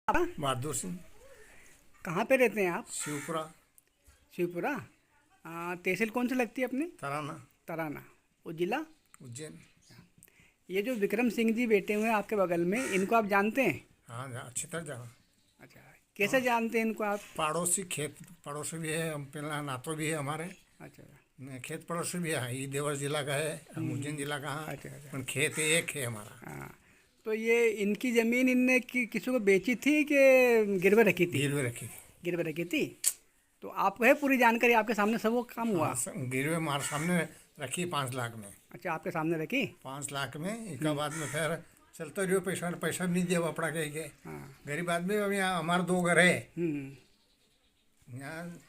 आप बहादुर सिंह। कहाँ पे रहते हैं आप? शिवपुरा। शिवपुरा। तहसील कौन सी लगती है अपनी? तराना। तराना। और जिला? उज्जैन। ये जो विक्रम सिंह जी बैठे हुए हैं आपके बगल में, इनको आप जानते हैं? हाँ अच्छी तरह जाओ। अच्छा, कैसे जानते हैं इनको आप? पड़ोसी खेत पड़ोसी भी है, हम पहला नातो भी है हमारे। अच्छा। खेत पड़ोसी भी है, ये देवर जिला का है, हम उज्जैन जिला का हाँ। अच्छा अच्छा। पर खेत एक है हमारा। हाँ, तो ये इनकी ज़मीन इनने किसी को बेची थी कि गिरवे रखी थी? गिरवे रखी। गिरवे रखी थी। तो आपको है पूरी जानकारी, आपके सामने सब वो काम हाँ हुआ? गिरवे हमारे सामने रखी 5 लाख में। अच्छा, आपके सामने रखी? 5 लाख में एक बाद में फिर चलते रहो, पैसा पैसा नहीं दिया अपना कह के। हाँ। गरीब आदमी। अब यहाँ हमारे 2 घर है हम्म। यहाँ।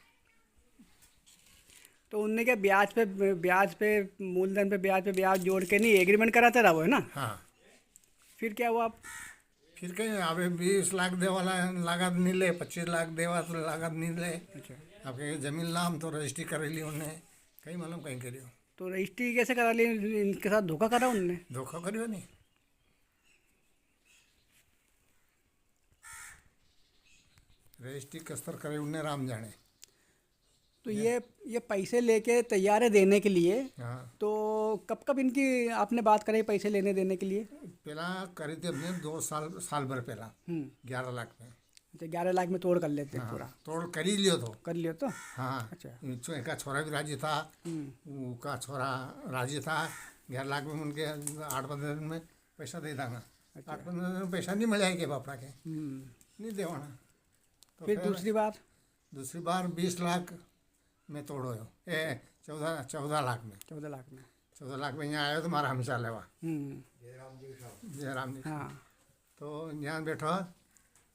तो उनने क्या ब्याज पे मूलधन पे ब्याज जोड़ के नहीं एग्रीमेंट कराता रहा वो, है ना? हाँ फिर क्या हुआ आप? फिर कहीं अबे 20 लाख दे वाला लागत नहीं ले, 25 लाख देवा तो लागत नहीं ले। अच्छा। आपके जमीन नाम तो रजिस्ट्री कर ली उन्होंने, कहीं मालूम कहीं करियो। तो रजिस्ट्री कैसे करा ली? इनके साथ धोखा करा उनने? धोखा करियो नहीं। रजिस्ट्री कसर करे उन्हें राम जाने। तो ये पैसे लेके तैयार है देने के लिए। हाँ तो कब कब इनकी आपने बात करी पैसे लेने देने के लिए? पहला करी थी हमने 2 साल साल भर पहला। 11 लाख में। अच्छा, 11 लाख में तोड़ कर लेते हैं हाँ पूरा? तोड़ कर ही लियो तो। कर लियो तो? हाँ अच्छा। का छोरा भी राजी था, उसका छोरा राजी था। 11 लाख में उनके 8-15 दिन में पैसा दे देना। 8-15 दिन में पैसा नहीं मिला है के बापड़ा के नहीं देवाना। तो फिर दूसरी बार 20 लाख में तोड़ो ए 14 लाख में। 14 लाख में? 14 लाख में यहाँ आयो तो मारा हम चाले हुआ हम्म। जयराम जी। हाँ। तो यहाँ बैठो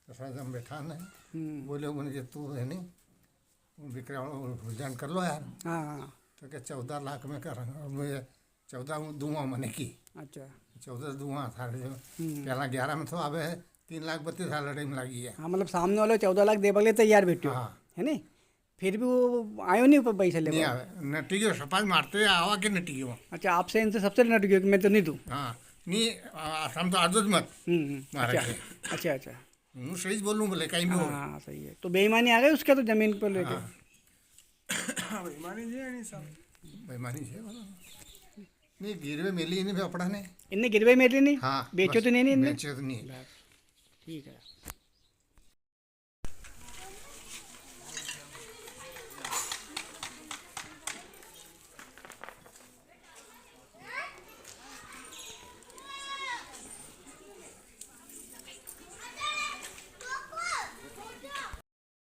तो हम बैठा नहीं बोले मुझे तू है नहीं विक्रम भुजन कर लो यार। हाँ हाँ। तो क्या 14 लाख में करूँगा मुझे 14 दूंगा मैंने की। अच्छा। 14 दूंगा था जो पहला 11 में तो अब 3,32,000 लड़ाई में लगी है। हाँ, मतलब सामने वाले 14 लाख दे बगले तैयार बैठे हो, हाँ है नहीं? फिर भी वो आयो नहीं ऊपर पैसे ले? नहीं आवे नटियो सपाज मारते आवा के नटियो। अच्छा, आपसे इनसे सबसे नट गया कि मैं तो नहीं दूँ? हाँ नहीं हम तो आदत मत मारा अच्छा के। अच्छा। अच्छा। हूँ सही बोलूँ बोले कहीं भी हो। हाँ, सही है। तो बेईमानी आ गई उसके तो ज़मीन पर लेके? हाँ बेईमानी है नहीं सब बेईमानी है बोलो। नहीं गिरवे मिली नहीं अपना ने। इनने गिरवे मेरे नहीं? हाँ बेचो तो नहीं इनने? बेचो तो नहीं। ठीक है।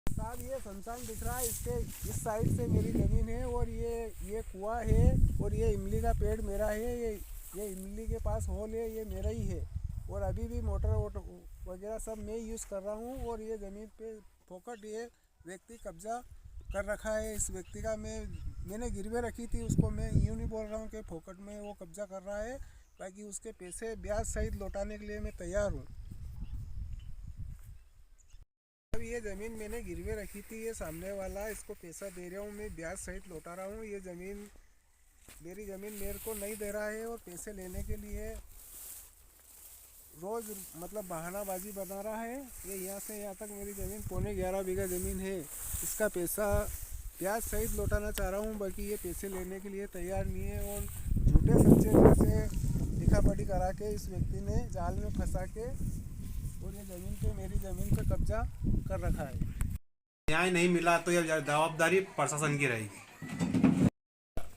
साहब, ये शमशान दिख रहा है, इसके इस साइड से मेरी ज़मीन है और ये कुआं है और ये इमली का पेड़ मेरा है। ये इमली के पास होल है, ये मेरा ही है। और अभी भी मोटर वगैरह सब मैं यूज़ कर रहा हूँ। और ये ज़मीन पे फोकट ये व्यक्ति कब्जा कर रखा है। इस व्यक्ति का मैंने गिरवे रखी थी, उसको मैं यूँ नहीं बोल रहा हूँ कि फोकट में वो कब्जा कर रहा है। बाकी उसके पैसे ब्याज सहित लौटाने के लिए मैं तैयार हूँ। अब ये ज़मीन मैंने गिरवे रखी थी, ये सामने वाला इसको पैसा दे रहा हूँ, मैं ब्याज सहित लौटा रहा हूँ। ये ज़मीन मेरी ज़मीन मेरे को नहीं दे रहा है और पैसे लेने के लिए रोज़ मतलब बहानाबाजी बना रहा है। ये यहाँ से यहाँ तक मेरी ज़मीन 11.5 बीघा ज़मीन है, इसका पैसा ब्याज सहित लौटाना चाह रहा हूँ। बाकी ये पैसे लेने के लिए तैयार नहीं है और झूठे सच्चे से लिखा पढ़ी करा के इस व्यक्ति ने जाल में फंसा के और ये ज़मीन पे मेरी ज़मीन पे कब्जा कर रखा है। न्याय नहीं मिला तो यह जवाबदारी प्रशासन की रहेगी।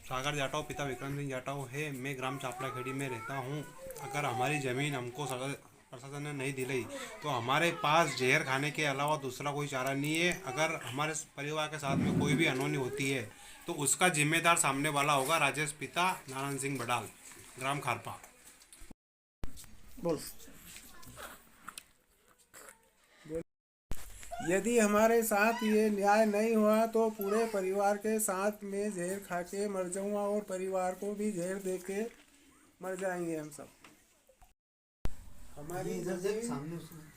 सागर जाटाव पिता विक्रम सिंह जाटाव है, मैं ग्राम चापड़ा खेड़ी में रहता हूँ। अगर हमारी ज़मीन हमको प्रशासन ने नहीं दिलाई तो हमारे पास जहर खाने के अलावा दूसरा कोई चारा नहीं है। अगर हमारे परिवार के साथ में कोई भी अनहोनी होती है तो उसका जिम्मेदार सामने वाला होगा राजेश पिता नारायण सिंह बडाल, ग्राम खारपा। बोल। यदि हमारे साथ ये न्याय नहीं हुआ तो पूरे परिवार के साथ में जहर खा के मर जाऊंगा और परिवार को भी जहर दे के मर जाएंगे हम सब। हमारी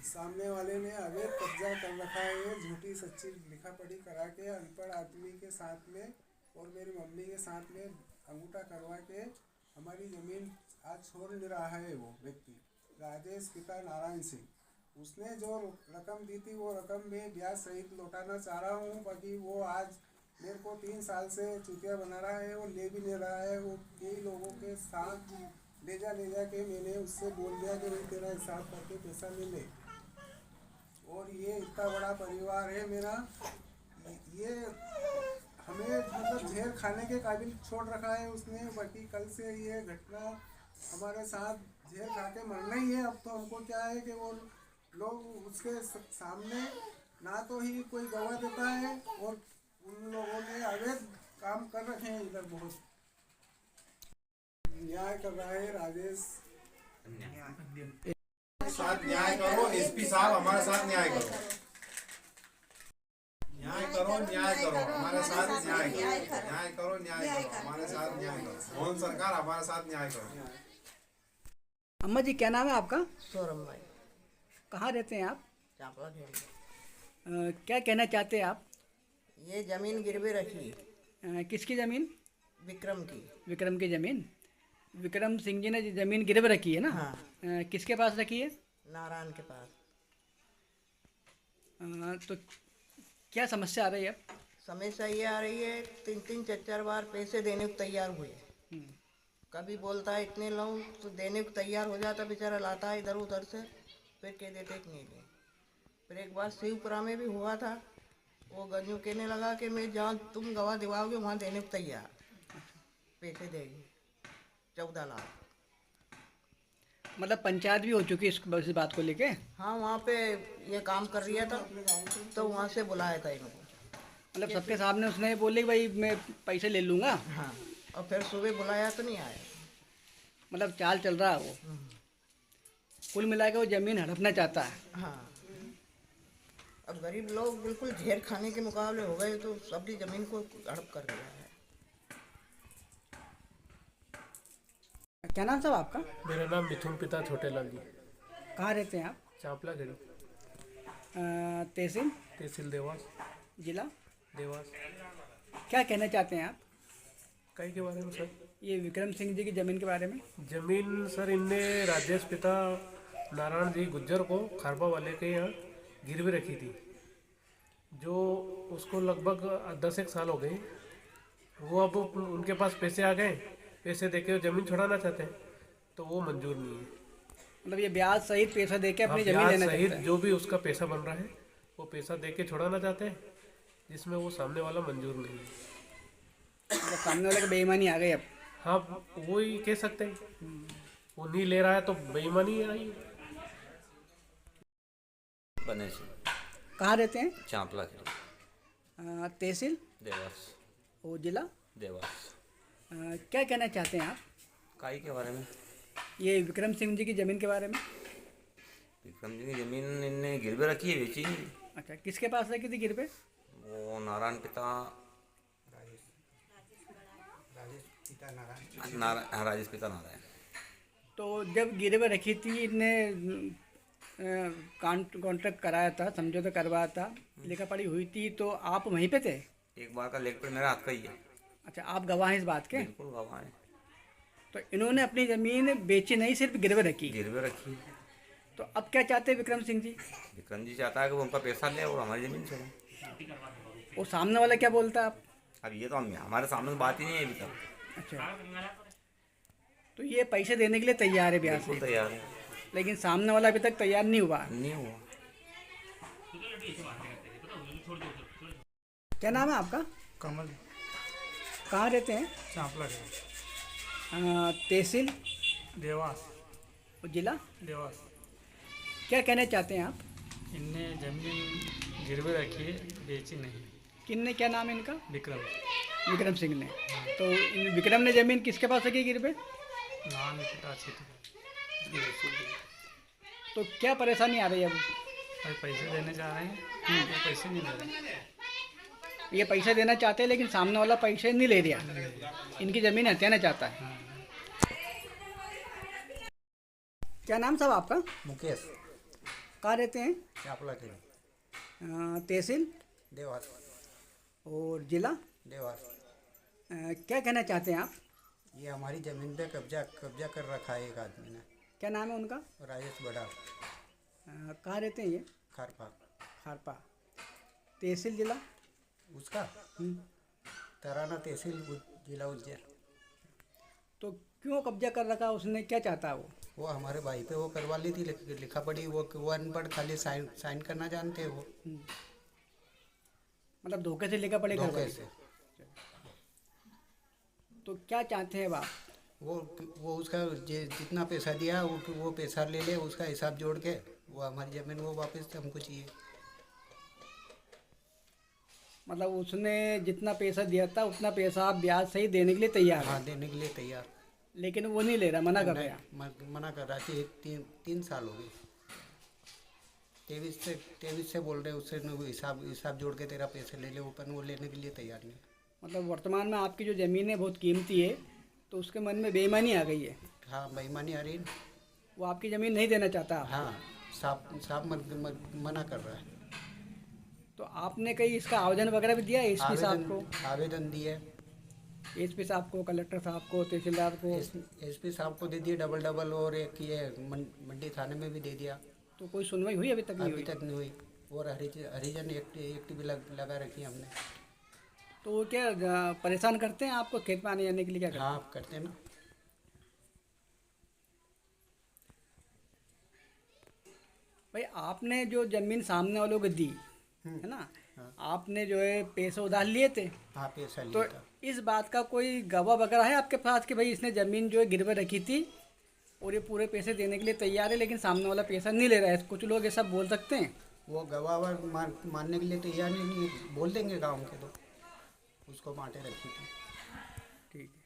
सामने वाले ने अवैध कब्जा कर रखा है, झूठी सच्ची लिखा पढ़ी करा के अनपढ़ आदमी के साथ में और मेरी मम्मी के साथ में अंगूठा करवा के हमारी ज़मीन आज छोड़ नहीं रहा है। वो व्यक्ति राजेश पिता नारायण सिंह उसने जो रकम दी थी वो रकम मैं ब्याज सहित लौटाना चाह रहा हूँ, बाकी वो आज मेरे को 3 साल से चुतिया बना रहा है और ले भी नहीं रहा है। वो कई लोगों के साथ ले जा के मैंने उससे बोल दिया कि भाई तेरा हिसाब करके पैसा ले ले। और ये इतना बड़ा परिवार है मेरा, ये हमें मतलब जहर खाने के काबिल छोड़ रखा है उसने। बाकी कल से ये घटना हमारे साथ जहर खा के मरना ही है। अब तो हमको क्या है कि वो लोग उसके सामने ना तो ही कोई गवाह देता है, और उन लोगों ने अवैध काम कर रखे हैं इधर बहुत। न्याय कर रहा है राजेश। साथ न्याय करो, एसपी साहब हमारे साथ न्याय करो, न्याय करो, न्याय करो हमारे साथ, न्याय करो, न्याय करो, न्याय करो हमारे साथ, न्याय करो। मोहन सरकार हमारे साथ न्याय करो। अम्मा जी क्या नाम है आपका? सोरम भाई, कहाँ रहते हैं आप? चापला खेल। क्या कहना चाहते हैं आप? ये जमीन गिरवे रखी, किसकी ज़मीन? विक्रम की। विक्रम की ज़मीन। विक्रम सिंह जी ने ज़मीन गिरव रखी है ना? हाँ। किसके पास रखी है? नारायण के पास। तो क्या समस्या आ रही है अब? समस्या ये आ रही है, 3-3 4-4 बार पैसे देने को तैयार हुए। कभी बोलता है इतने लाऊं, तो देने को तैयार हो जाता, बेचारा लाता है इधर उधर से, फिर कह देते कि नहीं ले। फिर एक बार शिवपुरा में भी हुआ था, वो गंजू कहने लगा कि मैं जहाँ तुम गवाह दिवाओगे वहाँ देने को तैयार, पैसे देगी 14 लाख। मतलब पंचायत भी हो चुकी है इस बात को लेके? हाँ, वहाँ पे ये काम कर रही था, तो वहाँ से बुलाया था इनको। मतलब सबके सामने उसने बोले कि भाई मैं पैसे ले लूँगा? हाँ, और फिर सुबह बुलाया तो नहीं आया। मतलब चाल चल रहा है वो। कुल मिला के वो ज़मीन हड़पना चाहता है। हाँ, अब गरीब लोग बिल्कुल ढेर खाने के मुकाबले हो गए, तो सबकी ज़मीन को हड़प कर दिया है। क्या नाम साहब आपका? मेरा नाम मिथुन पिता छोटे लाल जी। कहाँ रहते हैं आप? चापला गढ़ी, तहसील? तहसील देवास। जिला? देवास। क्या कहना चाहते हैं आप कई के बारे में सर? ये विक्रम सिंह जी की ज़मीन के बारे में? जमीन सर, इनने राजेश पिता नारायण जी गुज्जर को खारपा वाले के यहाँ गिरवी रखी थी, जो उसको लगभग 10 साल हो गए। वो अब उनके पास पैसे आ गए, पैसे देके वो ज़मीन छुड़ाना चाहते हैं, तो वो मंजूर नहीं है। मतलब ये ब्याज सहित पैसा देके अपनी ज़मीन ब्याज लेना सहित चाहता है? जो भी उसका पैसा बन रहा है वो पैसा देके छुड़ाना चाहते हैं, जिसमें वो सामने वाला मंजूर नहीं है। मतलब सामने वाले की बेईमानी आ गई अब? हाँ, वो ही कह सकते हैं, वो नहीं ले रहा है तो बेईमानी आई। बने कहाँ रहते हैं? चांपला खेल, तहसील? देवास। और जिला? देवास। क्या कहना चाहते हैं आप काई के बारे में? ये विक्रम सिंह जी की ज़मीन के बारे में? विक्रम जी की जमीन इनने गिरवे रखी है, बेची नहीं। अच्छा, किसके पास रखी थी गिरवे? वो नारायण पिता राजेश पिता नारायण। तो जब गिरवे रखी थी इनने कॉन्ट्रैक्ट कराया था, समझौता करवाया था, लिखा पढ़ी हुई थी, तो आप वहीं पे थे? एक बार का लेख पर मेरा हाथ का ही है। अच्छा, आप गवाह हैं इस बात के? बिल्कुल गवाह है। तो इन्होंने अपनी ज़मीन बेची नहीं, सिर्फ गिरवे रखी। गिरवे रखी। तो अब क्या चाहते हैं विक्रम सिंह जी? विक्रम जी चाहता है कि वो उनका पैसा ले और हमारी ज़मीन छोड़े। और सामने वाला क्या बोलता है आप? अब ये तो हमारे सामने बात ही नहीं है अभी तक। अच्छा, तो ये पैसे देने के लिए तैयार है ब्याज बिल्कुल से, तैयार है। लेकिन सामने वाला अभी तक तैयार नहीं हुआ। नहीं हुआ। क्या नाम है आपका? कमल। कहाँ रहते हैं? चापला तहसील? देवास। और जिला? देवास। क्या कहना चाहते हैं आप? इनने जमीन गिरवे रखी है, बेची नहीं। किनने, क्या नाम है इनका? विक्रम। विक्रम सिंह ने। तो विक्रम ने ज़मीन किसके पास रखी गिरवे? नाम पिता क्षेत्र। तो क्या परेशानी आ रही है अब? भाई पैसे देने जा रहे हैं, वो पैसे नहीं दे रहे। ये पैसे देना चाहते हैं लेकिन सामने वाला पैसे नहीं ले रहा, इनकी ज़मीन हथियाना चाहता है। क्या नाम साहब आपका? मुकेश। कहाँ रहते हैं? चापला खेल। तहसील? देवास। और जिला? देवास। क्या कहना चाहते हैं आप? ये हमारी ज़मीन पे कब्जा कर रखा है एक आदमी ने। क्या नाम है उनका? राजेश बड़ा। कहाँ रहते हैं ये? खारपा। खारपा। तहसील जिला? उसका तराना तहसील जिला उज्जैन। तो क्यों कब्जा कर रखा उसने, क्या चाहता है वो हमारे भाई पे वो करवा ली थी, लिखा पढ़ी वो अनपढ़, खाली साइन करना जानते हैं वो। मतलब धोखे से लिखा पड़ेगा? धोखे से। तो क्या चाहते हैं आप? वो उसका जितना पैसा दिया वो पैसा ले ले, उसका हिसाब जोड़ के वो हमारी ज़मीन वो वापस हमको चाहिए। मतलब उसने जितना पैसा दिया था उतना पैसा आप ब्याज सही देने के लिए तैयार? हाँ, देने के लिए तैयार। लेकिन वो नहीं ले रहा, मना कर रहा? मना कर रहा थी। 3 साल हो गए। 23 से बोल रहे उससे हिसाब जोड़ के तेरा पैसे ले ले, ऊपर वो लेने के लिए तैयार नहीं। मतलब वर्तमान में आपकी जो ज़मीन है बहुत कीमती है, तो उसके मन में बेईमानी आ गई है? हाँ, बेईमानी आ रही है। वो आपकी ज़मीन नहीं देना चाहता? हाँ, साफ मना कर रहा है। तो आपने कहीं इसका आवेदन वगैरह भी दिया है एसपी साहब को? आवेदन दिए। एसपी साहब को, कलेक्टर साहब को, तहसीलदार को? एसपी साहब को दे दिए डबल, और एक ये मंडी थाने में भी दे दिया। तो कोई सुनवाई हुई अभी तक? अभी तक नहीं हुई। और हरिजन एक्ट भी लगा रखी हमने। तो वो क्या परेशान करते हैं आपको खेत में आने जाने के लिए? क्या करते हैं? हाँ, करते हैं ना। भाई आपने जो ज़मीन सामने वालों को दी है ना, आपने जो है पैसे उधार लिए थे? हाँ, पैसा लिया तो था। इस बात का कोई गवाह वगैरह है आपके पास कि भाई इसने ज़मीन जो है गिरवे रखी थी और ये पूरे पैसे देने के लिए तैयार है, लेकिन सामने वाला पैसा नहीं ले रहा है? कुछ लोग ऐसा बोल सकते हैं? वो गवाह मानने के लिए तैयार नहीं, बोल देंगे गाँव के तो उसको बांटे रखी थी। ठीक है।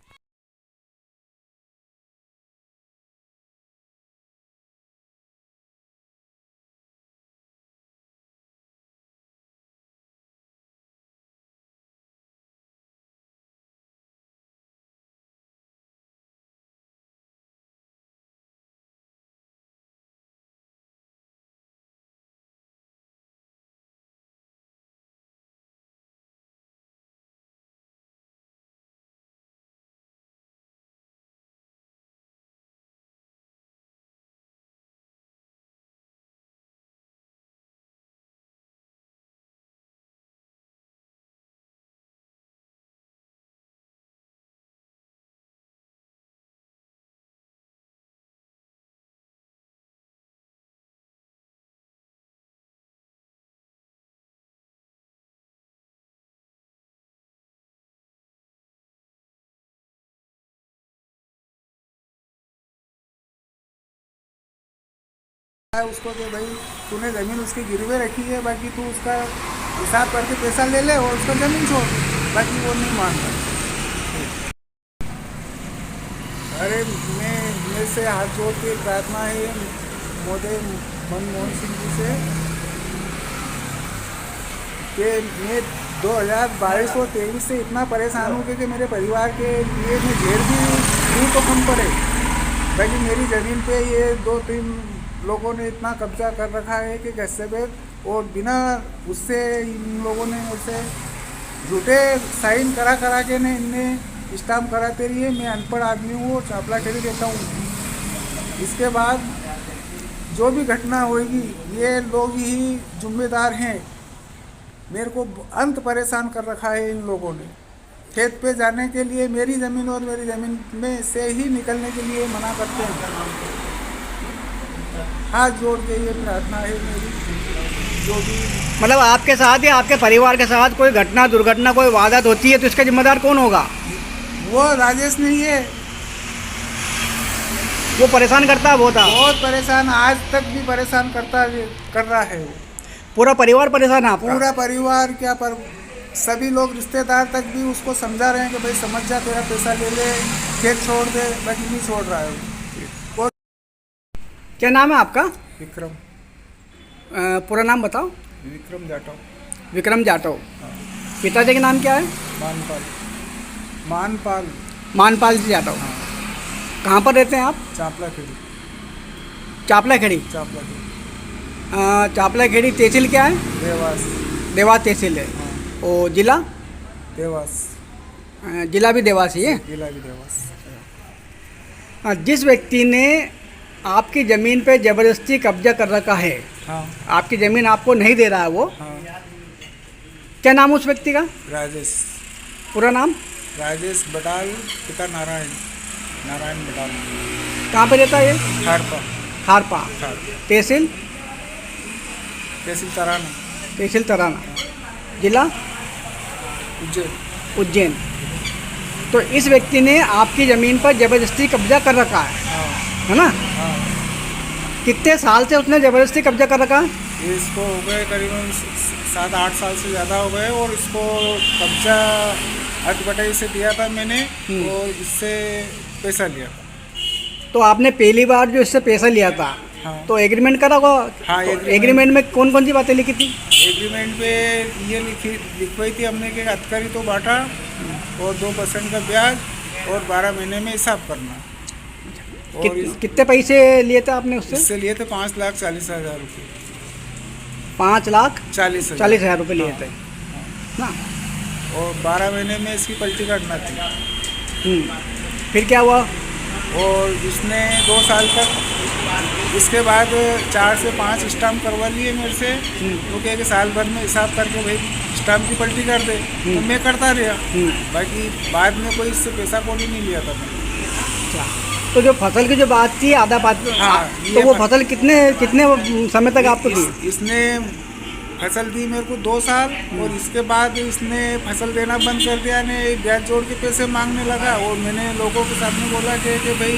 उसको कि भाई तूने ज़मीन उसकी गिरवे रखी है, बाकी तू उसका हिसाब करके पैसा ले ले और उसका ज़मीन छोड़, बाकी वो नहीं मानता। अरे मेरे से हाथ जोड़ के प्रार्थना है मोदी मनमोहन सिंह जी से कि मैं 2022 और 23 से इतना परेशान हूँ कि मेरे परिवार के लिए मैं जेल भी दूँ तो कम पड़े, बाकी मेरी ज़मीन पे ये 2-3 लोगों ने इतना कब्जा कर रखा है कि कैसे भी, और बिना उससे इन लोगों ने मुझसे झूठे साइन करा के ने इनने स्टाम्प कराते रहिए। मैं अनपढ़ आदमी हूँ और चापला ठेली देता हूँ। इसके बाद जो भी घटना होगी ये लोग ही जिम्मेदार हैं। मेरे को अंत परेशान कर रखा है इन लोगों ने। खेत पे जाने के लिए मेरी ज़मीन और मेरी ज़मीन में से ही निकलने के लिए मना करते हैं। हाथ जोड़ के ये प्रार्थना है मेरी, जो भी मतलब आपके साथ या आपके परिवार के साथ कोई घटना दुर्घटना कोई वारदात होती है तो इसका जिम्मेदार कौन होगा? वो राजेश नहीं है, वो परेशान करता है बहुत परेशान, आज तक भी परेशान कर रहा है वो। पूरा परिवार परेशान है आपका? पूरा परिवार क्या, पर सभी लोग रिश्तेदार तक भी उसको समझा रहे हैं कि भाई समझ जा, तेरा पैसा ले ले, खेत छोड़ दे, बाकी नहीं छोड़ रहा है वो। क्या नाम है आपका? विक्रम। पूरा नाम बताओ। विक्रम जाटव। विक्रम जाटव। पिताजी का नाम क्या है? मानपाल जी जाटव। कहाँ पर रहते हैं आप? चापला खेड़ी। चापला खेड़ी तहसील क्या है? देवास तहसील है। और जिला? देवास। जिला भी देवास ही है? जिला भी देवास। जिस व्यक्ति ने आपकी ज़मीन पे ज़बरदस्ती कब्जा कर रखा है। हाँ आपकी ज़मीन आपको नहीं दे रहा है वो। हाँ। क्या नाम है उस व्यक्ति का? राजेश पूरा नाम? राजेश बटाल, पिता नारायण, नारायण बटाल। कहाँ पे रहता है ये? खारपा। खारपा। तहसील? तहसील तराना। तहसील तराना। जिला? उज्जैन। उज्जैन। तो इस व्यक्ति ने आपकी ज़मीन पर ज़बरदस्ती कब्जा कर रखा है, हाँ है ना? हाँ। कितने साल से उसने ज़बरदस्ती कब्जा कर रखा है? इसको हो गए करीबन 7-8 साल से ज़्यादा हो गए, और इसको कब्जा अटबटाई से दिया था मैंने, और इससे पैसा लिया था। तो आपने पहली बार जो इससे पैसा लिया था, हाँ। तो एग्रीमेंट करा होगा? हाँ, तो एग्रीमेंट में कौन कौन सी बातें लिखी थी? एग्रीमेंट पे ये लिखवाई थी हमने कि अतकरी तो बांटा, और 2% का ब्याज, और 12 महीने में हिसाब करना। और कितने पैसे लिए थे आपने उससे? इससे लिए थे 5,40,000 रुपये। 5,40,000 रुपये लिए थे ना? और 12 महीने में इसकी पलटी काटना थी। फिर क्या हुआ? और इसने 2 साल तक, इसके बाद 4 से 5 स्टाम्प करवा लिए मेरे से, क्योंकि कि साल भर में हिसाब करके भाई स्टाम्प की पलटी कर दे, तो मैं करता रहा। बाकी बाद में कोई इससे पैसा कौड़ी नहीं लिया था मैंने। तो जो फसल की जो बात थी आधा बात, हाँ, तो वो फसल कितने समय तक आपको दी? इसने फसल दी मेरे को 2 साल, और इसके बाद इसने फसल देना बंद कर दिया, ने ब्याज जोड़ के पैसे मांगने लगा। और मैंने लोगों के सामने बोला कि भाई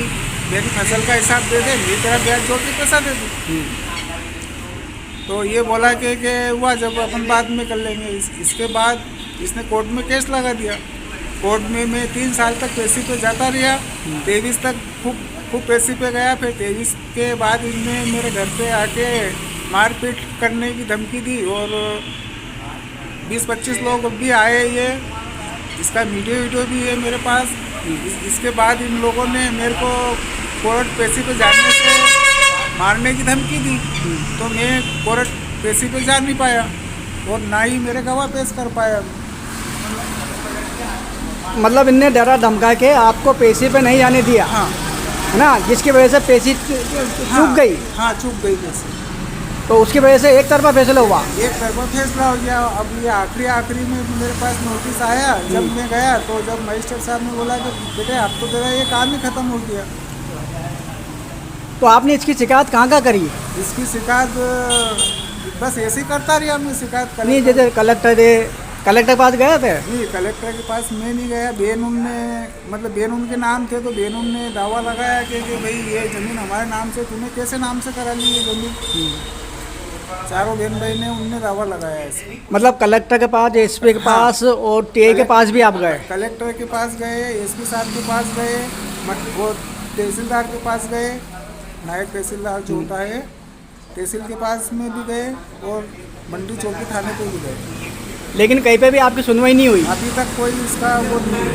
मेरी फसल का हिसाब दे दे, मैं तेरा ब्याज जोड़ के पैसा दे दूँ। तो ये बोला कि हुआ जब अपन बाद में कर लेंगे। इसके बाद इसने कोर्ट में केस लगा दिया। कोर्ट में मैं 3 साल तक पैसे पे जाता रहा, 23 तक खूब पैसे पे गया। फिर 23 के बाद इनने मेरे घर पे आके मारपीट करने की धमकी दी, और 20-25 लोग भी आए। ये इसका वीडियो भी है मेरे पास। इसके बाद इन लोगों ने मेरे को कोर्ट पैसे पे जाने से मारने की धमकी दी, तो मैं कोर्ट पैसे पे जा नहीं पाया, और ना ही मेरे गवाह पेश कर पाया। मतलब इनने डरा धमका के आपको पैसे पे नहीं जाने दिया? हाँ, है ना, जिसकी वजह से पैसे चूक गई? हाँ, चूक गई पैसे। तो उसकी वजह से एक तरफा फैसला हुआ? एक तरफा फैसला हो गया। अब ये आखिरी में मेरे पास नोटिस आया। जब मैं गया, तो जब मजिस्ट्रेट साहब ने बोला कि बेटे अब तो तेरा ये काम ही खत्म हो गया। तो आपने इसकी शिकायत कहाँ करी? इसकी शिकायत बस ऐसे ही करता रहा। मैं शिकायत नहीं, जैसे कलेक्टर के पास गए थे? नहीं, कलेक्टर के पास मैं नहीं गया। बेनून ने, मतलब बेनून के नाम थे, तो बेनून ने दावा लगाया कि भाई ये ज़मीन हमारे नाम से, तूने कैसे नाम से करा ली ये ज़मीन? चारों बहन भाई ने उनने दावा लगाया ऐसे। मतलब कलेक्टर के पास, एसपी के पास, और टीआई के पास भी आप गए? कलेक्टर के पास गए, एसपी साहब के पास गए, और तहसीलदार के पास गए, नायब तहसीलदार जो होता है तहसील के पास में भी गए, और मंडी चौकी थाने पे भी गए। लेकिन कहीं पे भी आपकी सुनवाई नहीं हुई? अभी तक कोई इसका वो नहीं।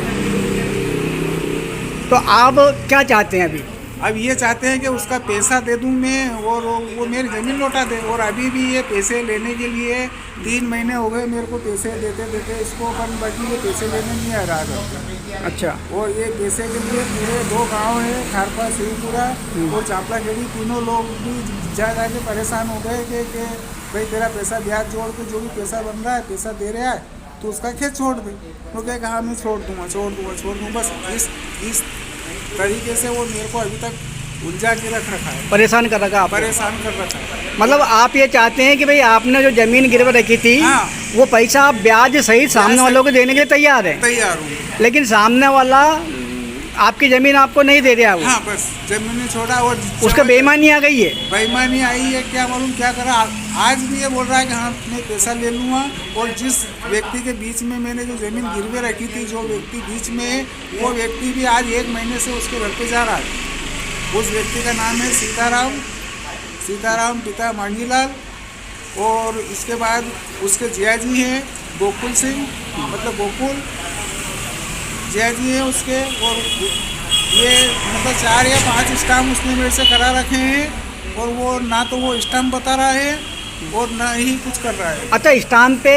तो आप क्या चाहते हैं अभी? अब ये चाहते हैं कि उसका पैसा दे दूं मैं, और वो मेरी ज़मीन लौटा दे। और अभी भी ये पैसे लेने के लिए 3 महीने हो गए मेरे को पैसे देते इसको, अपन बाकी ये पैसे लेने नहीं आ रहा था। अच्छा। और ये पैसे के लिए मेरे 2 गांव है, खारपा, शिवपुरा और चापलाखेड़ी, तीनों लोग भी जा के परेशान हो गए कि भाई तेरा पैसा ब्याज जोड़ के जो भी पैसा बन रहा है, पैसा दे रहा है, तो उसका खेत छोड़ दे। तो क्या कहा, मैं छोड़ दूँगा। बस इस तरीके से वो मेरे को अभी तक उलझा के रखा है, परेशान कर रखा है? परेशान कर रखा है। मतलब आप ये चाहते हैं कि भाई आपने जो ज़मीन गिरवी रखी थी, हाँ, वो पैसा आप ब्याज सहित सामने वालों को देने के लिए तैयार है? तैयार हूँ, लेकिन सामने वाला आपकी ज़मीन आपको नहीं दे रहा वो? हाँ, बस ज़मीन छोड़ा। और उसका बेईमानी आ गई है? बेईमानी आई है, क्या मालूम क्या करा। आज भी ये बोल रहा है कि हाँ मैं पैसा ले लूँगा। और जिस व्यक्ति के बीच में मैंने जो ज़मीन गिरवी रखी थी, जो व्यक्ति बीच में है, वो व्यक्ति भी आज 1 महीने से उसके घर पे जा रहा है। उस व्यक्ति का नाम है सीताराम पिता मांगीलाल। और इसके बाद उसके जिया जी हैं गोकुल सिंह, मतलब गोकुल जिया जी हैं उसके। और ये मतलब 4 या 5 स्टाम्प उसने मेरे से करा रखे हैं, और वो ना तो वो स्टाम्प बता रहा है और ना ही कुछ कर रहा है। अच्छा, स्टाम्प पे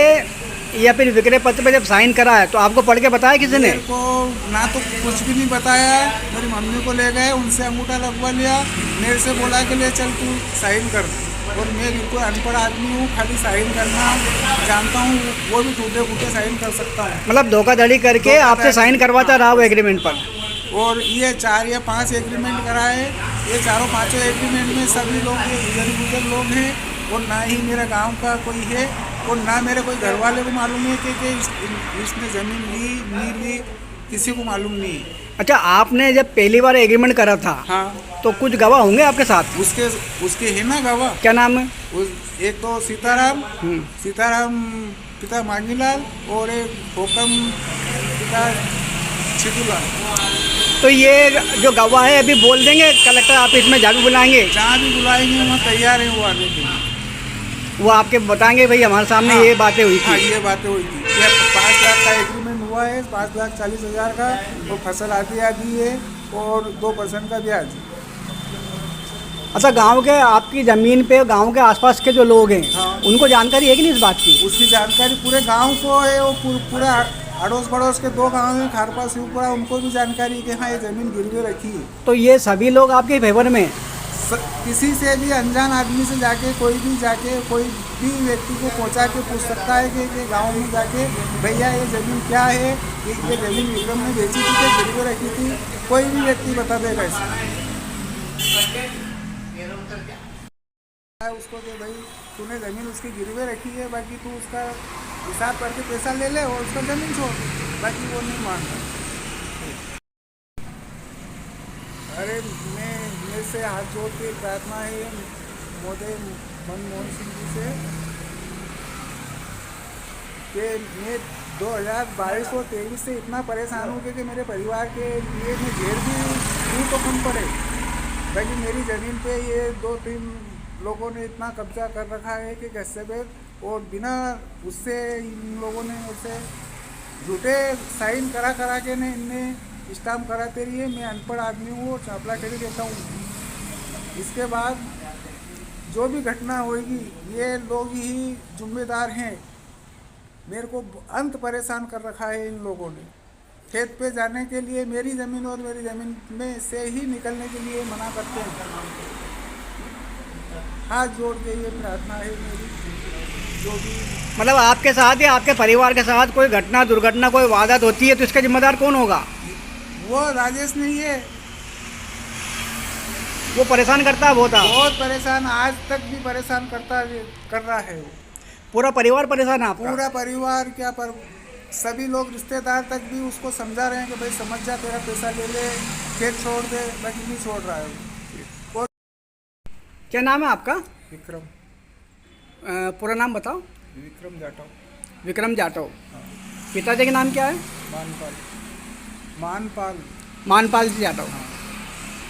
या फिर विक्रय पत्र पे जब साइन करा है तो आपको पढ़ के बताया किसी ने? मेरे को ना तो कुछ भी नहीं बताया। मेरी मम्मी को ले गए, उनसे अंगूठा लगवा लिया, मेरे से बोला कि ले चल तू साइन कर। और मैं बिल्कुल अनपढ़ आदमी हूँ, खाली साइन करना जानता हूँ, वो भी टूटे फूटे साइन कर सकता हूँ। मतलब धोखाधड़ी करके आपसे साइन करवाता रहा वो एग्रीमेंट पर? और ये 4 या 5 एग्रीमेंट कराए। ये चारों पाँचों एग्रीमेंट में सभी लोग ये गुजर लोग हैं, और ना ही मेरे गांव का कोई है, और ना मेरे कोई घर वाले को मालूम है कि इसने ज़मीन ली नहीं ली, किसी को मालूम नहीं। अच्छा, आपने जब पहली बार एग्रीमेंट करा था, हाँ, तो कुछ गवाह होंगे आपके साथ? उसके है ना गवाह। क्या नाम है? एक तो सीताराम पिता मांगीलाल, और एक हुकम पिता छिटूलाल। तो ये जो गवाह है अभी बोल देंगे कलेक्टर ऑफिस में, जहाँ भी बुलाएंगे? जहाँ भी बुलाएंगे वहाँ तैयार है वो आने के लिए। वो आपके बताएंगे भाई हमारे सामने ये बातें हुई थी? हाँ, ये बातें हुई थी। ये 5 लाख का एग्रीमेंट हुआ है, 5,40,000 का, और फसल आती है, और 2% का ब्याज। अच्छा, गांव के आपकी ज़मीन पे गांव के आसपास के जो लोग हैं, हाँ, उनको जानकारी है कि नहीं इस बात की? उसकी जानकारी पूरे गांव को है, और पूरा अड़ोस पड़ोस के 2 गांव हैं, खारपा शिवपुरा, उनको भी जानकारी कि हाँ ये ज़मीन गिरवी रखी है। तो ये सभी लोग आपके फेवर में? किसी से भी अनजान आदमी से जाके कोई भी व्यक्ति को पहुंचा के पूछ सकता है कि गांव में जाके भैया ये ज़मीन क्या है, ये ज़मीन विक्रम ने बेची थी कि गिरवी रखी थी, कोई भी व्यक्ति बता देगा इसमें उसको कि भाई तूने ज़मीन उसकी गिरवे रखी है, बाकी तू उसका हिसाब करके पैसा ले ले और उसका ज़मीन छोड़, बाकी वो नहीं मानता। अरे मेरे से हाथ जोड़ के प्रार्थना है मोदी मनमोहन सिंह जी से कि मैं 2022 और 23 से इतना परेशान हूँ कि मेरे परिवार के लिए मैं जेल भी हूँ तो कम पड़े, बाकी मेरी ज़मीन पे ये 2-3 लोगों ने इतना कब्जा कर रखा है कि कैसे बैग, और बिना उससे इन लोगों ने ऐसे झूठे साइन करा के ने इनने स्टाम्प कराते रहिए। मैं अनपढ़ आदमी हूँ और चापला खेड़ी देता हूँ। इसके बाद जो भी घटना होगी ये लोग ही जिम्मेदार हैं। मेरे को अंत परेशान कर रखा है इन लोगों ने। खेत पे जाने के लिए मेरी ज़मीन और मेरी ज़मीन में से ही निकलने के लिए मना करते हैं। हाथ जोड़ के ये प्रार्थना है मेरी, जो भी मतलब आपके साथ या आपके परिवार के साथ कोई घटना दुर्घटना कोई वारदात होती है तो इसका जिम्मेदार कौन होगा? वो राजेश नहीं है, वो परेशान करता है बहुत परेशान, आज तक भी परेशान कर रहा है वो। पूरा परिवार परेशान है आपका? पूरा परिवार क्या, पर सभी लोग रिश्तेदार तक भी उसको समझा रहे हैं कि भाई समझ जा, तेरा पैसा ले ले, खेत छोड़ दे, बाकी नहीं छोड़ रहा है वो। क्या नाम है आपका? विक्रम। पूरा नाम बताओ। विक्रम जाटव। विक्रम जाटव। पिताजी का नाम क्या है? मानपाल जी जाटव।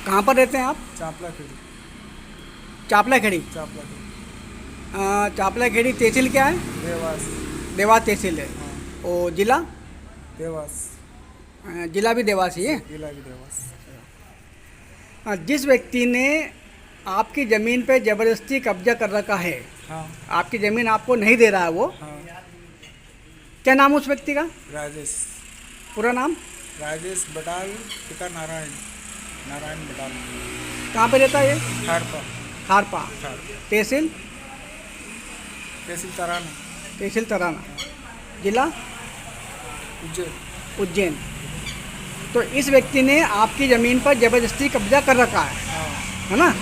कहाँ पर रहते हैं आप? चापला खेड़ी। चापला खेड़ी तहसील क्या है? देवास तहसील है। और जिला? देवास। जिला भी देवास ही है? जिला भी देवास। जिस व्यक्ति ने आपकी ज़मीन पे ज़बरदस्ती कब्जा कर रखा है, हाँ, आपकी ज़मीन आपको नहीं दे रहा है वो, हाँ, क्या नाम उस व्यक्ति का? राजेश। पूरा नाम? राजेश बटाल, पिता नारायण बटाल। कहाँ पे रहता है ये? खारपा। तहसील? तहसील तराना। जिला? उज्जैन। तो इस व्यक्ति ने आपकी ज़मीन पर ज़बरदस्ती कब्जा कर रखा है ना?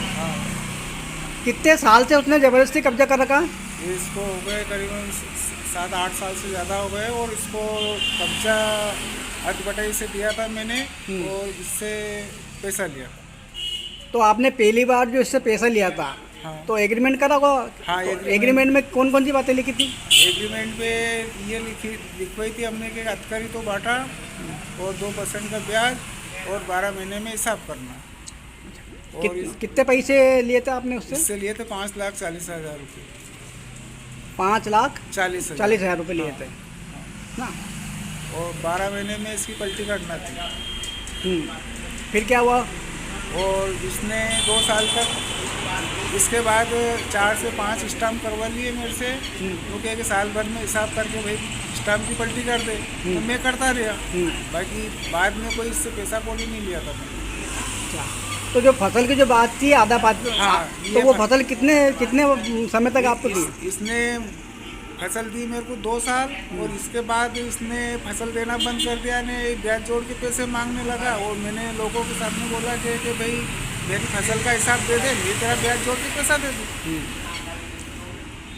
कितने साल से उसने ज़बरदस्ती कब्जा कर रखा है? इसको हो गए करीबन 7-8 साल से ज़्यादा हो गए, और इसको कब्जा अटबटाई से दिया था मैंने, और इससे पैसा लिया। तो आपने पहली बार जो इससे पैसा लिया था, हाँ, तो एग्रीमेंट करा होगा? हाँ, एग्रीमेंट में कौन कौन सी बातें लिखी थी? एग्रीमेंट पे ये लिखवाई थी हमने कि अतकरी तो बांटा, और 2% का ब्याज, और 12 महीने में हिसाब करना। और कितने पैसे लिए थे आपने उससे? इससे लिए थे 5,40,000 रुपये। 5,40,000 रुपये लिए थे ना? और 12 महीने में इसकी पलटी करना थी। फिर क्या हुआ? और इसने 2 साल तक, इसके बाद 4 से 5 स्टाम्प करवा लिए मेरे से, क्योंकि कि साल भर में हिसाब करके भाई स्टाम्प की पलटी कर दे, तो मैं करता रहा। बाकी बाद में कोई इससे पैसा कौड़ी नहीं लिया था मैंने। तो जो फसल की जो बात थी आधा पात, हाँ, तो वो फसल कितने कितने समय तक आपको दी? इसने फसल दी मेरे को 2 साल, और इसके बाद इसने फसल देना बंद कर दिया, ने ब्याज जोड़ के पैसे मांगने लगा। और मैंने लोगों के सामने बोला कि भाई मेरी फसल का हिसाब दे दे, मैं तेरा ब्याज जोड़ के पैसा दे दूँ।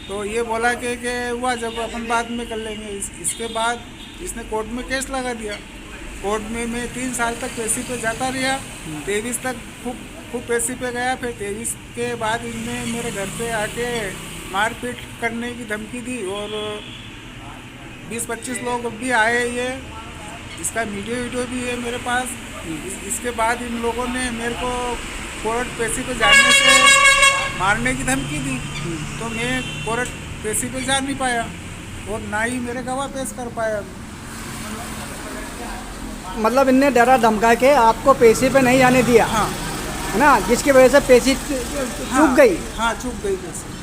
तो ये बोला कि हुआ जब अपन बाद में कर लेंगे। इसके बाद इसने कोर्ट में केस लगा दिया। कोर्ट में मैं 3 साल तक पैसे पे जाता रहा। 23 तक खूब पैसे पे गया। फिर 23 के बाद इनने मेरे घर पे आके मारपीट करने की धमकी दी, और 20-25 लोग भी आए। ये इसका वीडियो भी है मेरे पास। इसके बाद इन लोगों ने मेरे को कोर्ट पैसे पे जाने से मारने की धमकी दी, तो मैं कोर्ट पैसे पे जा नहीं पाया, और ना ही मेरे गवाह पेश कर पाया। मतलब इनने डरा धमका के आपको पैसे पे नहीं जाने दिया? हाँ, है ना, जिसकी वजह से पैसे चूक गई? हाँ, चूक गई पैसे।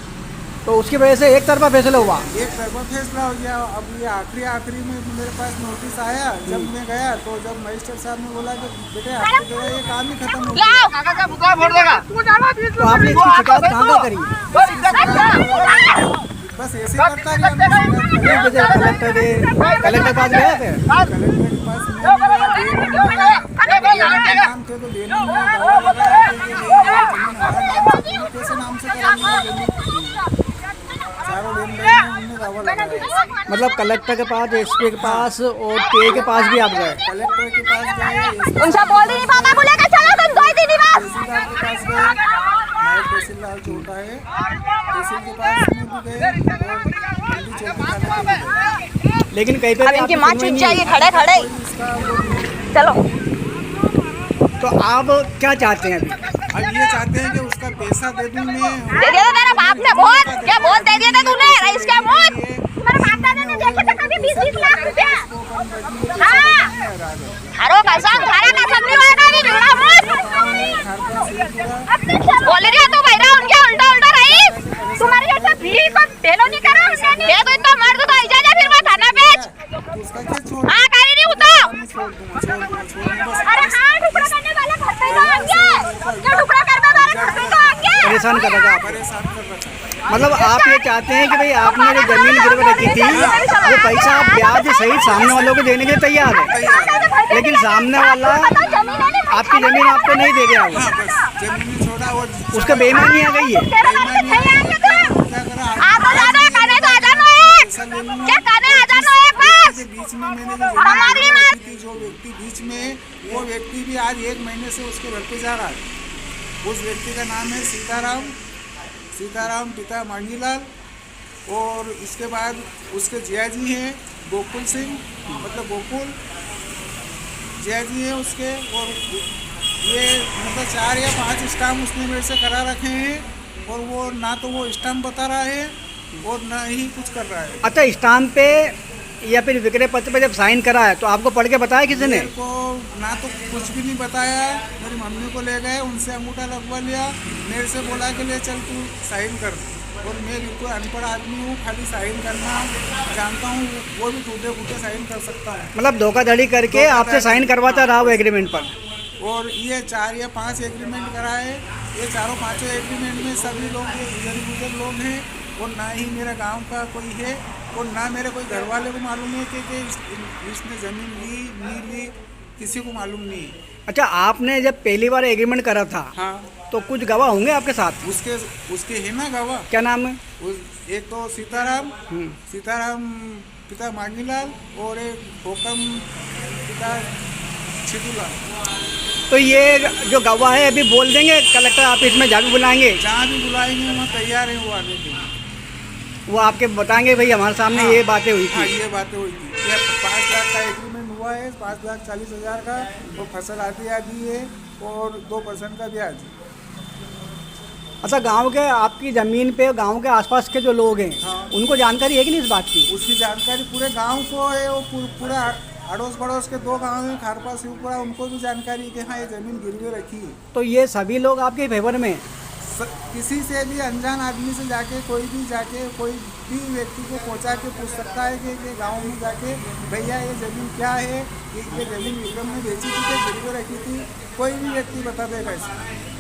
तो उसकी वजह से एक तरफा फैसला हुआ? एक तरफा फैसला हो गया। अब ये आखिरी में मेरे पास नोटिस आया। जब मैं गया तो जब मजिस्ट्रेट साहब ने बोला कि बेटे आपको तेरा ये काम ही खत्म हो गया, तो आपने इसकी शिकायत कहाँ करी? बस ऐसे करता रहा। कलेक्टर के पास गए थे? कलेक्टर के पास नाम थे तो देने कैसे नाम से कराएंगे? चारों लेन देन में दावा लगाया। मतलब कलेक्टर के पास, एसपी के पास और टीए के पास भी आप गए? कलेक्टर के पास गए, उनसे बोल नहीं पापा को लेकर चलो तुम 2 दिन बाद। तहसीलदार के पास गए, नायब तहसीलदार छोटा है, तहसील के पास में भी गए, और मंडी चौकी थाने पे भी गए। लेकिन कहीं पे अब इनकी माँ चुप जाएगी खड़े खड़े। चलो, तो आप क्या चाहते हैं अभी? अब ये चाहते हैं कि उसका पैसा दे दूं मैं। दे दिया था तेरा बाप ने बहुत, क्या बहुत दे दिया था तूने रईस का बहुत। तुम्हारे बाप दादा ने देखे थे कभी 20-20 लाख रुपया? हाँ, थारो कसम नहीं होएगा अभी, झूठा मत बोल रही है तू भैरा। उनके उल्टा रईस तुम्हारे जैसे भी को भेलो नहीं करा हमने। ये तो इतना मर्द तो ऐसा जा फिर वो थाना बेच। हाँ, करी नहीं उतो। अरे हाँ, टुकड़ा करने वाले घर पे तो आएंगे, क्या टुकड़ा करने वाले घर पे तो आएंगे। परेशान कर रखा आप? मतलब आप ये चाहते हैं कि भाई आपने जो जमीन गिरवी रखी थी वो पैसा आप ब्याज सहित सामने वालों को देने के लिए तैयार है, लेकिन सामने वाला आपकी जमीन आपको नहीं दे गया होगा, उसका बेईमानी आ गई है। बीच में मैंने जो व्यक्ति बीच में, वो व्यक्ति भी आज 1 महीने से उसके घर पे जा रहा है। उस व्यक्ति का नाम है सीताराम पिता मांगीलाल, और इसके बाद उसके जियाजी हैं गोकुल सिंह, मतलब गोकुल जियाजी हैं उसके। और ये मतलब 4 या 5 स्टाम्प उसने मेरे से करा रखे हैं, और वो ना तो वो स्टाम्प बता रहा है और ना ही कुछ कर रहा है। अच्छा, स्टाम्प पे या फिर विक्रय पत्र पे जब साइन करा है तो आपको पढ़ के बताया किसी ने? मेरे को ना तो कुछ भी नहीं बताया। मेरी मम्मी को ले गए, उनसे अंगूठा लगवा लिया, मेरे से बोला कि ले चल तू साइन कर। और मैं बिल्कुल अनपढ़ आदमी हूँ, खाली साइन करना जानता हूँ, वो भी टूटे साइन कर सकता हूँ। मतलब धोखाधड़ी करके आपसे साइन करवाता रहा वो एग्रीमेंट पर? और ये 4 या 5 एग्रीमेंट कराए। ये 4-5 एग्रीमेंट में सभी लोग ये गुजर लोग हैं, और ना ही मेरा गांव का कोई है, और ना मेरे कोई घर वाले को मालूम है कि इसने ज़मीन ली नहीं ली, किसी को मालूम नहीं। अच्छा, आपने जब पहली बार एग्रीमेंट करा था, हाँ, तो कुछ गवाह होंगे आपके साथ? उसके है ना गवाह। क्या नाम है? एक तो सीताराम पिता मांगीलाल, और एक हुकम पिता छिटूलाल। तो ये जो गवाह है अभी बोल देंगे कलेक्टर ऑफिस में, जहाँ भी बुलाएंगे? जहाँ भी बुलाएंगे वहाँ तैयार है वो आने के लिए। वो आपके बताएंगे भाई हमारे सामने ये बातें हुई थी? हाँ, ये बातें हुई थी। 5 लाख का एग्रीमेंट हुआ है, 5,40,000 का, और फसल आती है, और 2% का ब्याज। अच्छा, गांव के आपकी ज़मीन पे गांव के आसपास के जो लोग हैं, हाँ, उनको जानकारी है कि नहीं इस बात की? उसकी जानकारी पूरे गांव को है, वो पूरा अड़ोस पड़ोस के 2 गांव हैं, खारपा शिवपुरा, उनको भी जानकारी कि हाँ ये ज़मीन गिरवी रखी है। तो ये सभी लोग आपके फेवर में? किसी से भी अनजान आदमी से जाके कोई भी व्यक्ति को पहुंचा के पूछ सकता है कि गांव में जाके भैया ये ज़मीन क्या है, ये ज़मीन विक्रम ने बेची थी कि गिरवी रखी थी, कोई भी व्यक्ति बता देगा इसमें।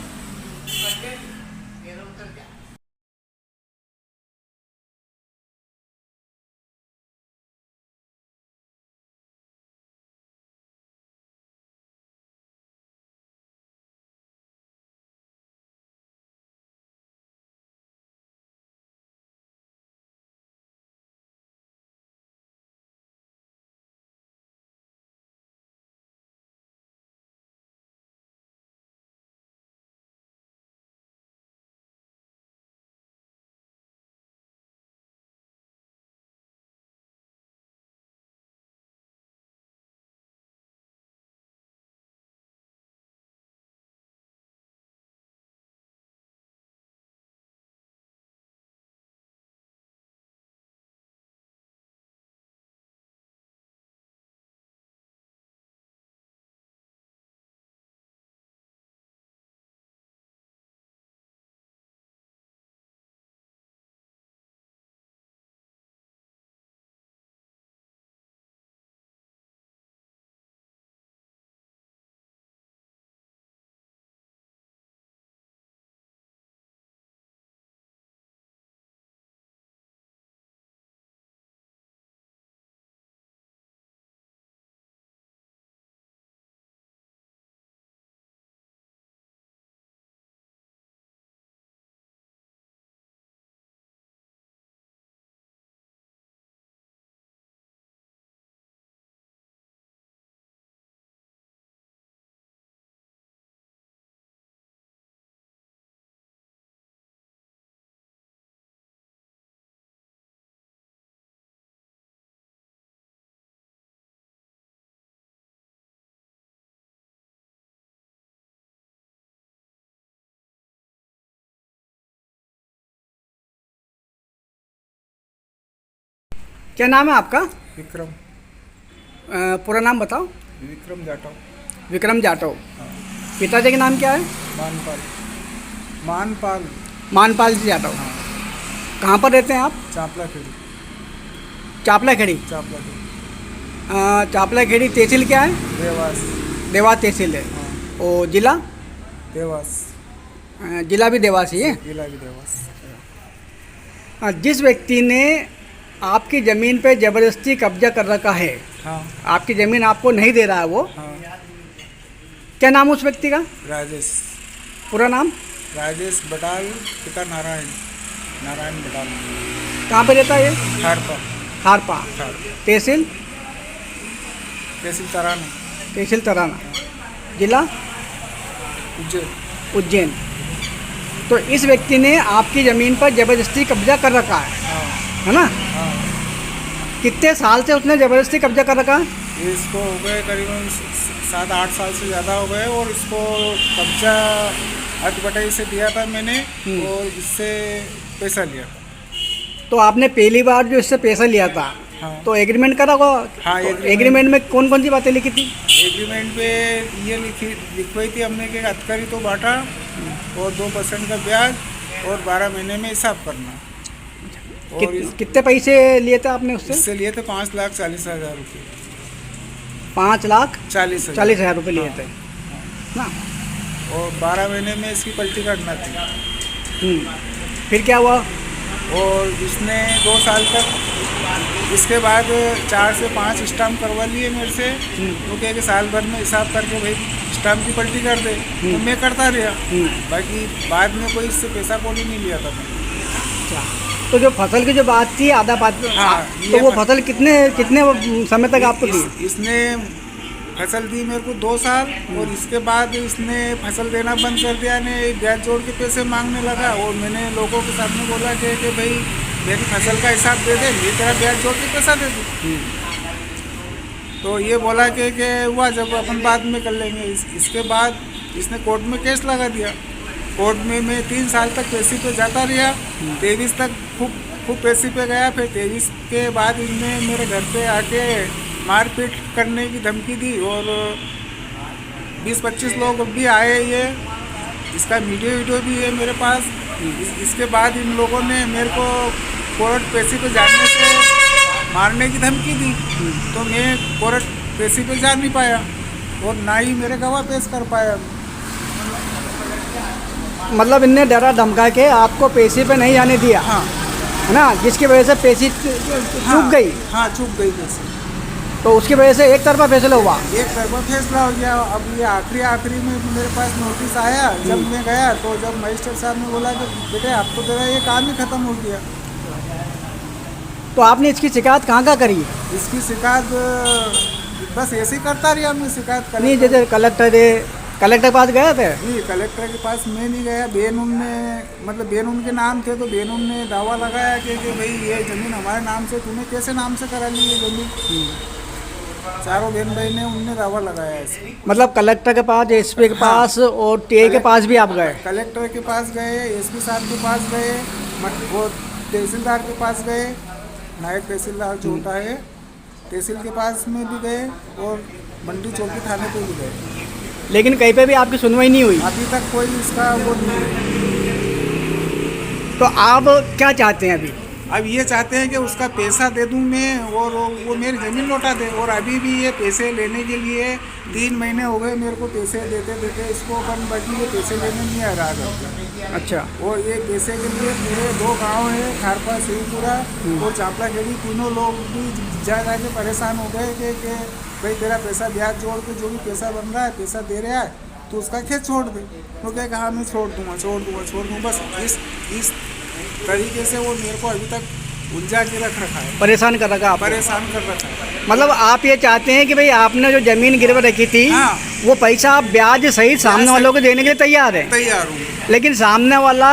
क्या नाम है आपका? विक्रम। पूरा नाम बताओ। विक्रम जाटव। विक्रम जाटव। पिताजी का नाम क्या है? मानपाल। मानपाल जी जाटव। कहाँ पर रहते हैं आप? चापला खेड़ी। चापला खेड़ी। चापला खेड़ी तहसील क्या है? देवास। देवास तहसील है। और जिला? देवास। जिला भी देवास ही है? जिला भी देवास। जिस व्यक्ति ने आपकी ज़मीन पे ज़बरदस्ती कब्जा कर रखा है, हाँ। आपकी ज़मीन आपको नहीं दे रहा है वो, हाँ। क्या नाम उस व्यक्ति का? राजेश। पूरा नाम? राजेश बटाल, पिता नारायण बटाल। कहाँ पे रहता है ये? खारपा। खारपा। तहसील? तहसील तराना। तहसील तराना। जिला? उज्जैन। तो इस व्यक्ति ने आपकी ज़मीन पर ज़बरदस्ती कब्जा कर रखा है, है ना? कितने साल से उसने ज़बरदस्ती कब्जा कर रखा है? इसको हो गए करीबन 7-8 साल से ज़्यादा हो गए, और इसको कब्जा अटबटाई से दिया था मैंने, और इससे पैसा लिया था। तो आपने पहली बार जो इससे पैसा लिया था, हाँ। तो एग्रीमेंट करा होगा? हाँ, एग्रीमेंट में कौन कौन सी बातें लिखी थी? एग्रीमेंट पे ये लिखवाई थी हमने कि अतकरी तो बांटा, और 2% का ब्याज, और 12 महीने में हिसाब करना। कितने पैसे लिए थे आपने उससे? इससे लिए थे 5,40,000 रुपये। 5,40,000 रुपये लिए थे ना? और 12 महीने में इसकी पलटी काटना थी। फिर क्या हुआ? और इसने 2 साल तक, इसके बाद 4 से 5 स्टाम्प करवा लिए मेरे से, वो कहे कि साल भर में हिसाब करके भाई स्टाम्प की पलटी कर दे, तो मैं करता रहा। बाकी बाद में कोई इससे पैसा कौड़ी नहीं लिया था मैंने। तो जो फसल की जो बात थी आधा बात, हाँ, तो वो फसल कितने समय तक आपको दी? इसने फसल दी मेरे को 2 साल, और इसके बाद इसने फसल देना बंद कर दिया, ने ब्याज जोड़ के पैसे मांगने लगा, और मैंने लोगों के सामने बोला कि भाई मेरी फसल का हिसाब दे दे, मैं तेरा ब्याज जोड़ के पैसा दे दूँ। तो ये बोला कि हुआ जब अपन बाद में कर लेंगे। इसके बाद इसने कोर्ट में केस लगा दिया। कोर्ट में मैं 3 साल तक पैसे पे जाता रहा, 23 तक खूब पैसे पे गया। फिर 23 के बाद इनने मेरे घर पे आके मारपीट करने की धमकी दी, और 20-25 लोग भी आए ये, इसका वीडियो भी है मेरे पास। इसके बाद इन लोगों ने मेरे को कोर्ट पेशी पे जाने से मारने की धमकी दी, तो मैं कोर्ट पेशी पे जा नहीं पाया और ना ही मेरे गवाह पेश कर पाया। मतलब इनने डरा धमका के आपको पेशी पे नहीं जाने दिया। हाँ, है ना, जिसकी वजह से पेशी चूक गई। हाँ, चूक गई पेशी। तो उसकी वजह से एक तरफा फैसला हुआ। एक तरफा फैसला हो गया। अब ये आखिरी में मेरे पास नोटिस आया। जब मैं गया तो जब मजिस्ट्रेट साहब ने बोला कि बेटे अब तो तेरा ये काम ही खत्म हो गया। तो आपने इसकी शिकायत कहाँ करी? इसकी शिकायत बस ऐसे ही करता रहा। हमने शिकायत नहीं, जैसे कलेक्टर के पास गए थे? नहीं, कलेक्टर के पास मैं नहीं गया। बेनून ने, मतलब बेनून के नाम थे, तो बेनून ने दावा लगाया कि भाई ये ज़मीन हमारे नाम से, तूने कैसे नाम से करा ली ये ज़मीन। चारों बहन भाई ने उनने दावा लगाया ऐसे। मतलब कलेक्टर के पास, एसपी के पास और टीए के पास भी आप गए? कलेक्टर के पास गए, एसपी साहब के पास गए, और तहसीलदार के पास गए, नायब तहसीलदार जो होता है तहसील के पास में भी गए, और मंडी चौकी थाने पे भी गए। लेकिन कहीं पे भी आपकी सुनवाई नहीं हुई? अभी तक कोई इसका वो नहीं। तो आप क्या चाहते हैं अभी? अब ये चाहते हैं कि उसका पैसा दे दूं मैं, और वो मेरी ज़मीन लौटा दे। और अभी भी ये पैसे लेने के लिए 3 महीने हो गए मेरे को पैसे देते इसको, अपन बाकी ये पैसे लेने नहीं आ रहा। अच्छा। और ये पैसे के लिए पूरे 2 गांव है, खारपा, शिवपुरा और चापलाखेड़ी, तीनों लोग भी जा के परेशान हो गए कि भाई तेरा पैसा ब्याज जोड़ के जो भी पैसा बन रहा है, पैसा दे रहा है, तो उसका खेत छोड़ दे। तो क्या कहा, मैं छोड़ दूँगा। बस इस तरीके से वो मेरे को अभी तक उलझा के रखा है, परेशान कर रखा है। मतलब आप ये चाहते हैं कि भाई आपने जो ज़मीन गिरवी रखी थी, हाँ, वो पैसा आप ब्याज सहित सामने वालों को देने के लिए तैयार है? तैयार हूँ। लेकिन सामने वाला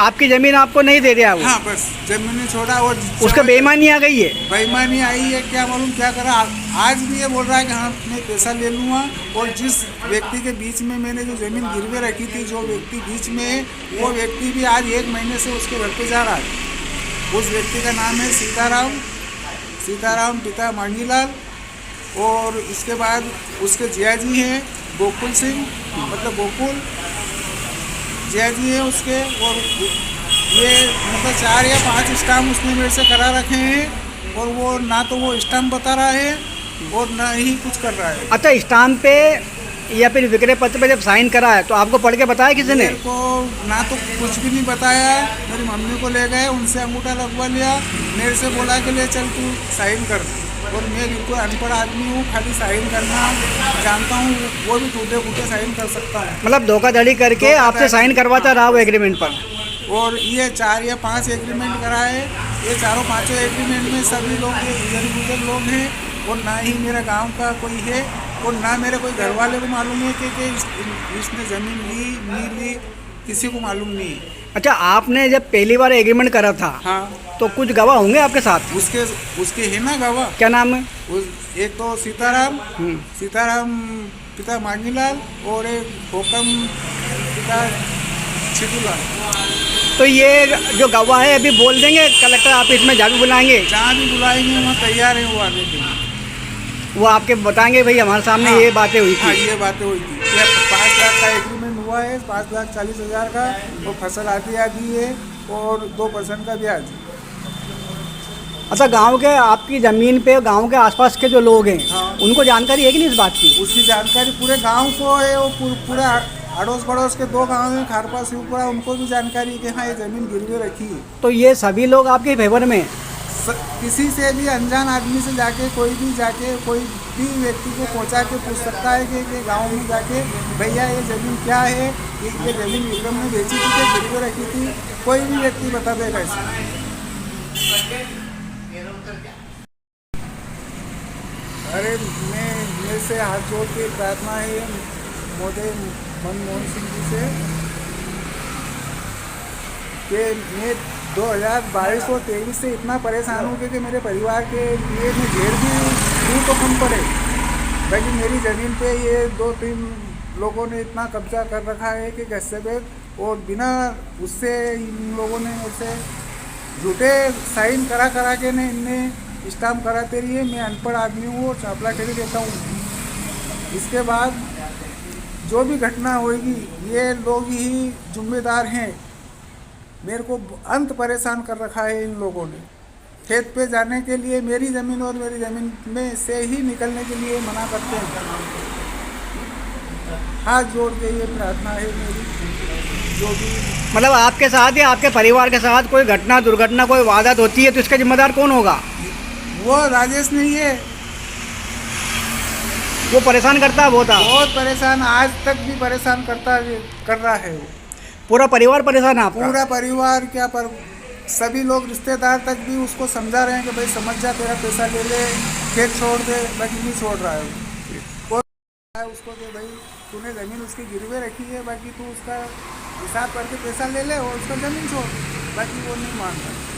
आपकी ज़मीन आपको नहीं दे रहा। हाँ, बस ज़मीन छोड़ा। और उसका बेईमानी आ गई है। बेईमानी आई है, क्या मालूम क्या करा। आज भी ये बोल रहा है कि हाँ मैं पैसा ले लूँगा। और जिस व्यक्ति के बीच में मैंने जो ज़मीन गिरवे रखी थी, जो व्यक्ति बीच में है, वो व्यक्ति भी आज 1 महीने से उसके घर पे जा रहा है। उस व्यक्ति का नाम है सीताराम पिता मांगीलाल। और इसके बाद उसके जिया जी हैं गोकुल सिंह, मतलब गोकुल जिया जी है उसके। और ये मतलब 4 या 5 स्टाम्प उसने मेरे से करा रखे हैं, और वो ना तो वो स्टाम्प बता रहा है और ना ही कुछ कर रहा है। अच्छा, स्टाम्प पे या फिर विक्रय पत्र पे जब साइन करा है तो आपको पढ़ के बताया किसी ने? मेरे को ना तो कुछ भी नहीं बताया। मेरी मम्मी को ले गए, उनसे अंगूठा लगवा लिया, मेरे से बोला कि ले चल तू साइन कर। और मैं बिल्कुल अनपढ़ आदमी हूँ, खाली साइन करना जानता हूँ, वो भी टूटे साइन कर सकता हूँ। मतलब धोखाधड़ी करके आपसे साइन करवाता रहा वो एग्रीमेंट पर? और ये 4 या 5 एग्रीमेंट कराए। ये 4-5 एग्रीमेंट में सभी लोग गुजर लोग हैं, और ना ही मेरा गांव का कोई है, और ना मेरे कोई घर वाले को मालूम है कि इसने ज़मीन ली नहीं ली, किसी को मालूम नहीं। अच्छा, आपने जब पहली बार एग्रीमेंट करा था, हाँ, तो कुछ गवाह होंगे आपके साथ? उसके है ना गवाह। क्या नाम है? एक तो सीताराम पिता मांगीलाल, और एक हुकम पिता छिटूलाल। तो ये जो गवाह है अभी बोल देंगे कलेक्टर ऑफिस में, जहाँ भी बुलाएंगे? जहाँ भी बुलाएंगे वहाँ तैयार है वो आने के लिए। वो आपके बताएंगे भाई हमारे सामने ये बातें हुई थी? हाँ, ये बातें हुई थी। 5 लाख का एग्रीमेंट हुआ है, 5,40,000 का, और फसल आती है, और 2% का ब्याज। अच्छा, गांव के आपकी ज़मीन पे गांव के आसपास के जो लोग हैं, हाँ, उनको जानकारी है कि नहीं इस बात की? उसकी जानकारी पूरे गांव को है। वो पूरा अड़ोस पड़ोस के 2 गांव हैं, खारपा शिवपुरा, उनको भी जानकारी कि हाँ ये ज़मीन गिरवी रखी है। तो ये सभी लोग आपके फेवर में? किसी से भी अनजान आदमी से जाके कोई भी व्यक्ति को पहुंचा के पूछ सकता है कि गांव में जाके भैया ये ज़मीन क्या है, ये ज़मीन विक्रम ने बेची थी कि गिरवी रखी थी, कोई भी व्यक्ति बता देगा इसे। अरे मेरे से हाथ जोड़ के प्रार्थना है मोदी मनमोहन सिंह जी से कि मैं 2022 और 23 से इतना परेशान हूँ कि मेरे परिवार के लिए मैं जेल भी दूँ तो कम पड़े। बाकी मेरी ज़मीन पे ये 2-3 लोगों ने इतना कब्जा कर रखा है कि कैसे भी, और बिना उससे इन लोगों ने मेरे से झूठे साइन करा के इनने स्टाम्प कराते रहिए। मैं अनपढ़ आदमी हूँ और चापलाखेड़ी रहता हूँ। इसके बाद जो भी घटना होगी ये लोग ही जिम्मेदार हैं। मेरे को अंत परेशान कर रखा है इन लोगों ने। खेत पे जाने के लिए मेरी ज़मीन और मेरी ज़मीन में से ही निकलने के लिए मना करते हैं। हाथ जोड़ के ये प्रार्थना है मेरी, जो भी मतलब आपके साथ या आपके परिवार के साथ कोई घटना दुर्घटना कोई वारदात होती है तो इसका जिम्मेदार कौन होगा? वो राजेश नहीं है, वो परेशान करता है बहुत परेशान, आज तक भी परेशान कर रहा है वो। पूरा परिवार परेशान है आपका? पूरा परिवार क्या, पर सभी लोग रिश्तेदार तक भी उसको समझा रहे हैं कि भाई समझ जा, तेरा पैसा ले ले, खेत छोड़ दे, बाकी नहीं छोड़ रहा है वो। कोई उसको कि भाई तूने ज़मीन उसकी गिरवे रखी है, बाकी तू उसका हिसाब करके पैसा ले ले और उसका ज़मीन छोड़, बाकी वो नहीं मान रहा।